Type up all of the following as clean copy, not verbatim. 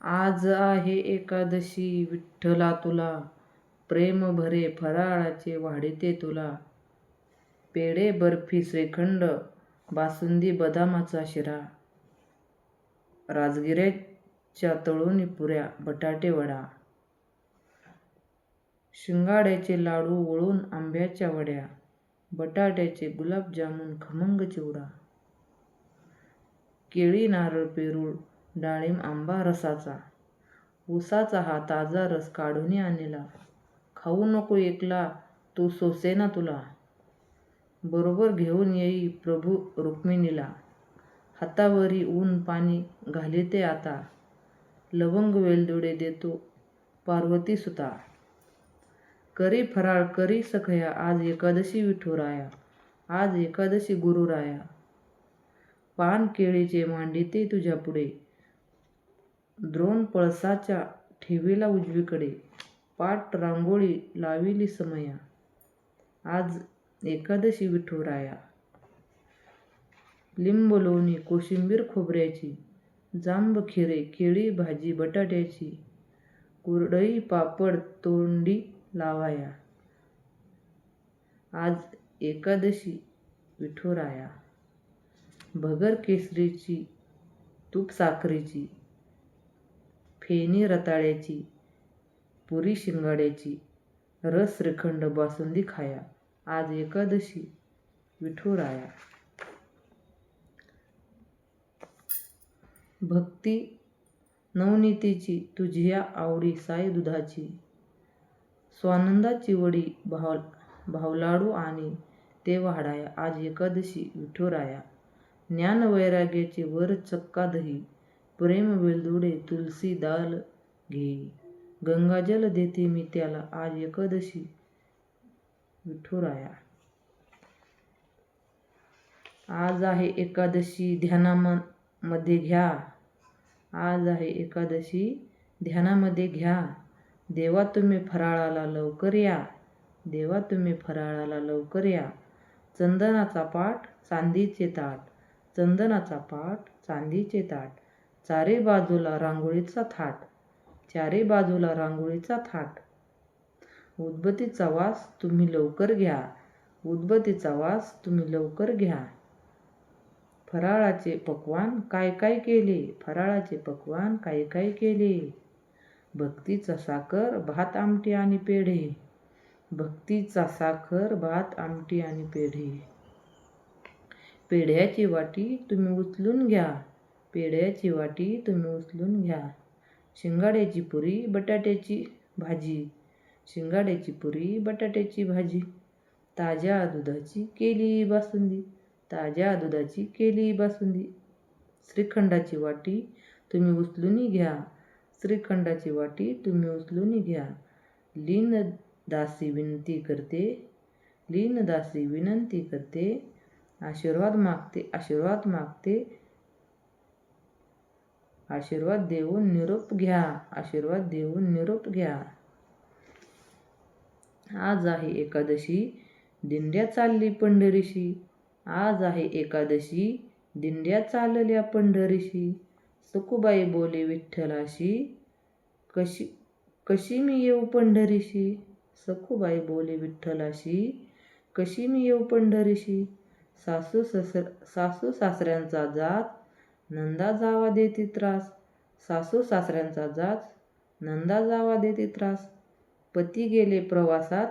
आज आहे एकादशी विठ्ठला तुला, प्रेम भरे फराळाचे वाढीते तुला. पेढे बर्फी श्रीखंड बासुंदी बदामाचा शिरा, राजगिऱ्याच्या तळूनी पुऱ्या बटाटे वडा, शिंगाड्याचे लाडू वळून आंब्याच्या वड्या, बटाट्याचे गुलाबजामुन खमंग चिवडा, केळी नारळ पेरूळ डाळिंब आंबा रसाचा, ऊसाचा हा ताजा रस काढून आणला. खाऊ नको एकला तू सोसेना तुला, बरोबर घेऊन येई प्रभू रुक्मिणीला. हातावरी ऊन पाणी घालिते आता, लवंग वेलदोडे देतो पार्वती सुता. करी फराळ करी सखया आज एकादशी विठुराया, आज एकादशी गुरुराया. पान केळीचे मांडिते तुझ्या पुढे, द्रोण पळसाच्या ठेविला उजवीकडे. पाट रांगोळी लाविली समया, आज एकादशी विठुराया. लिंब लोणी कोशिंबीर खोबऱ्याची, जांब खिरे केळी भाजी बटाट्याची, कुरडई पापड तोंडी लावाया, आज एकादशी विठुराया. भगर केसरीची तूप साखरेची, फेणी रताळ्याची, पुरी शिंगाड्याची, रस श्रीखंड बासुंदी खाया, आज एकादशी विठुराया. भक्ती नवनीतीची तुझ्या आवडी साई दुधाची, स्वानंदाची वडी भावलाडू आणि ते वाढाया, आज एकादशी विठुराया. ज्ञान वैराग्याचे वर चक्का दही, प्रेम वेलदोडे तुलसी दाल घेई, गंगाजल देते मी त्याला, आज एकादशी विठुराया. आज आहे एकादशी ध्यानामध्ये घ्या, आज आहे एकादशी ध्यानामध्ये घ्या. देवा तुम्ही फराळाला लवकर या, देवा तुम्ही फराळाला लवकर या. चंदनाचा पाट चांदीचे ताट, चंदनाचा पाट चांदीचे ताट, चारी बाजूला रांगोळीचा थाट, चारी बाजूला रांगोळीचा थाट. उदबत्तीचा वास तुम्ही लवकर घ्या, उदबत्तीचा वास तुम्ही लवकर घ्या. फराळाचे पक्वान काय काय केले, फराळाचे पक्वान काय काय केले. भक्तीचा साखर भात आमटी आणि पेढे, भक्तीचा साखर भात आमटी आणि पेढे. पेढ्याची वाटी तुम्ही उचलून घ्या, पेढ्याची वाटी तुम्ही उचलून घ्या. शिंगाड्याची पुरी बटाट्याची भाजी, शिंगाड्याची पुरी बटाट्याची भाजी. ताज्या दुधाची केली बासुंदी, ताज्या दुधाची केली बासुंदी. श्रीखंडाची वाटी तुम्ही उचलून घ्या, श्रीखंडाची वाटी तुम्ही उचलून घ्या. लीन दासी विनंती करते, लीन दासी विनंती करते, आशीर्वाद मागते, आशीर्वाद मागते. आशीर्वाद देऊन निरोप घ्या, आशीर्वाद देऊन निरोप घ्या. आज आहे एकादशी दिंड्या चालली पंढरीशी, आज आहे एकादशी दिंड्या चालल्या पंढरीशी. सखुबाई बोले विठ्ठलाशी, कशी कशी मी येऊ पंढरीशी. सखुबाई बोले विठ्ठलाशी, कशी मी येऊ पंढरीशी. सासू सासऱ्यांचा जात नंदा जावा देती त्रास, सासू सासऱ्यांचा जात नंदा जावा देती त्रास. पती गेले प्रवासात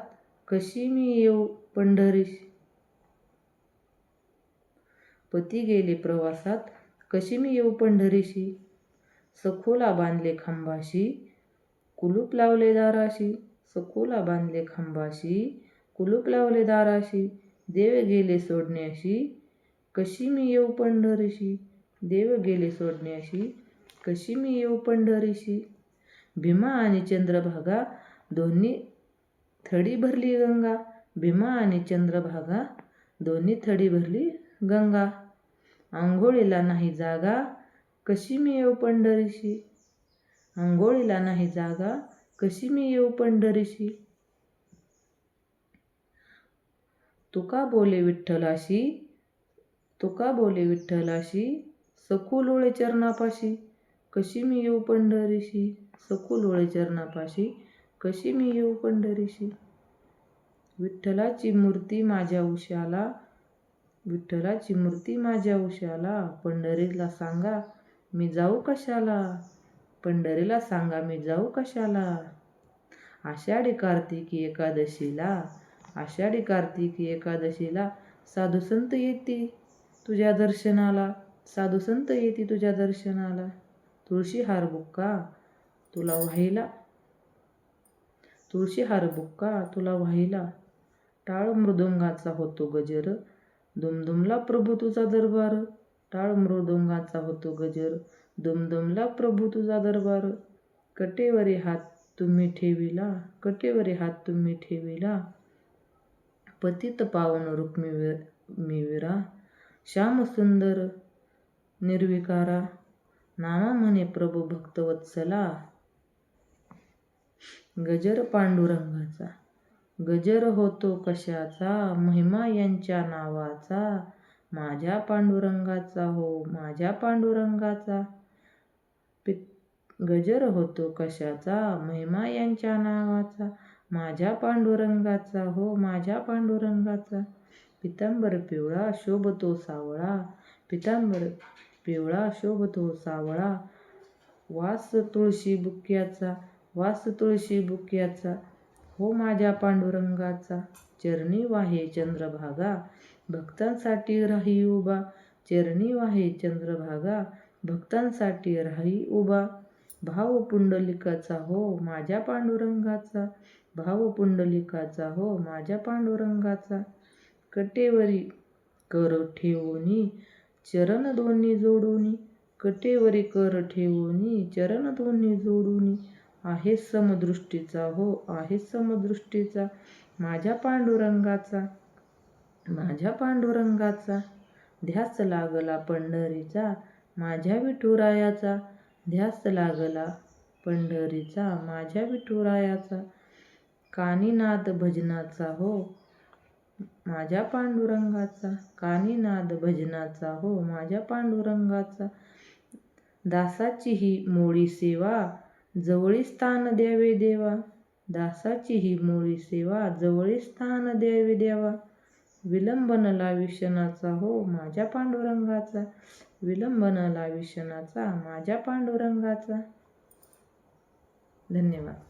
कशी मी येऊ पंढरीशी, पती गेले प्रवासात कशी मी येऊ पंढरीशी. सखोला बांधले खांबाशी, कुलूप लावले दाराशी, सखोला बांधले खांबाशी, कुलूप लावले दाराशी. देव गेले सोडण्याशी, कशी मी येऊ पंढरीशी, देव गेले सोडण्याशी, कशी मी येऊ पंढरीशी. भीमा आणि चंद्रभागा दोन्ही थडी भरली गंगा, भीमा आणि चंद्रभागा दोन्ही थडी भरली गंगा. आंघोळीला नाही जागा, कशी मी येऊ पंढरीशी, आंघोळीला नाही जागा, कशी मी येऊ पंढरीशी. तुका बोले विठ्ठलाशी, तुका बोले विठ्ठलाशी, सखू लोळे चरणापाशी, कशी मी येऊ पंढरीशी, सखू लोळे चरणापाशी, कशी मी येऊ पंढरीशी. विठ्ठलाची मूर्ती माझ्या उशाला, विठ्ठलाची मूर्ती माझ्या उशाला, पंढरीला सांगा मी जाऊ कशाला, पंढरीला सांगा मी जाऊ कशाला. आषाढी कार्तिकी एकादशीला, आषाढी कार्तिकी एकादशीला, साधू संत येती तुझ्या दर्शनाला, साधू संत येती तुझ्या दर्शनाला. तुळशी हार बुक्का तुला वाहिला, तुळशी हार बुक्का तुला वाहिला. टाळ मृदुंगाचा होतो गजर, दुमदुमला प्रभू तुझा दरबार, टाळ मृदुंगाचा होतो गजर, दुमदुमला प्रभू तुझा दरबार. कटेवरी हात तुम्ही ठेविला, कटेवरी हात तुम्ही ठेविला, पतित पावन रुक्मिवीरा, श्याम सुंदर निर्विकारा, नामा म्हणे प्रभू भक्तवत्सला. गजर पांडुरंगाचा, गजर होतो कशाचा, महिमा यांच्या नावाचा, माझ्या पांडुरंगाचा हो माझ्या पांडुरंगाचा. गजर होतो कशाचा, महिमा यांच्या नावाचा, माझ्या पांडुरंगाचा हो माझ्या पांडुरंगाचा. पितांबर पिवळा शोभतो सावळा, पितांबर पिवळा शोभतो सावळा, वास तुळशी बुक्याचा, वास तुळशी बुक्याचा, हो माझ्या पांडुरंगाचा. चरणी वाहे चंद्रभागा, भक्तांसाठी राही उभा, चरणी वाहे चंद्रभागा, भक्तांसाठी राही उभा. भाव पुंडलिकाचा हो माझ्या पांडुरंगाचा, भाव पुंडलिकाचा हो माझ्या पांडुरंगाचा. कटेवरी कर ठेवूनी चरण दोन्ही जोडूनी, कटेवरी कर ठेवूनी चरण दोन्ही जोडूनी, आहे समदृष्टीचा हो आहे समदृष्टीचा, माझ्या पांडुरंगाचा माझ्या पांडुरंगाचा. ध्यास लागला पंढरीचा माझ्या विठुरायाचा, ध्यास लागला पंढरीचा माझ्या विठुरायाचा. कानी नाद भजनाचा हो माझ्या पांडुरंगाचा, कानी नाद भजनाचा हो माझ्या पांडुरंगाचा. दासाची ही मोळी सेवा जवळी स्थान द्यावे देवा, दासाची ही मोळी सेवा जवळी स्थान द्यावे देवा. विलंबन लाविशनाचा हो माझ्या पांडुरंगाचा, विलंबन लाविशनाचा माझ्या पांडुरंगाचा. धन्यवाद.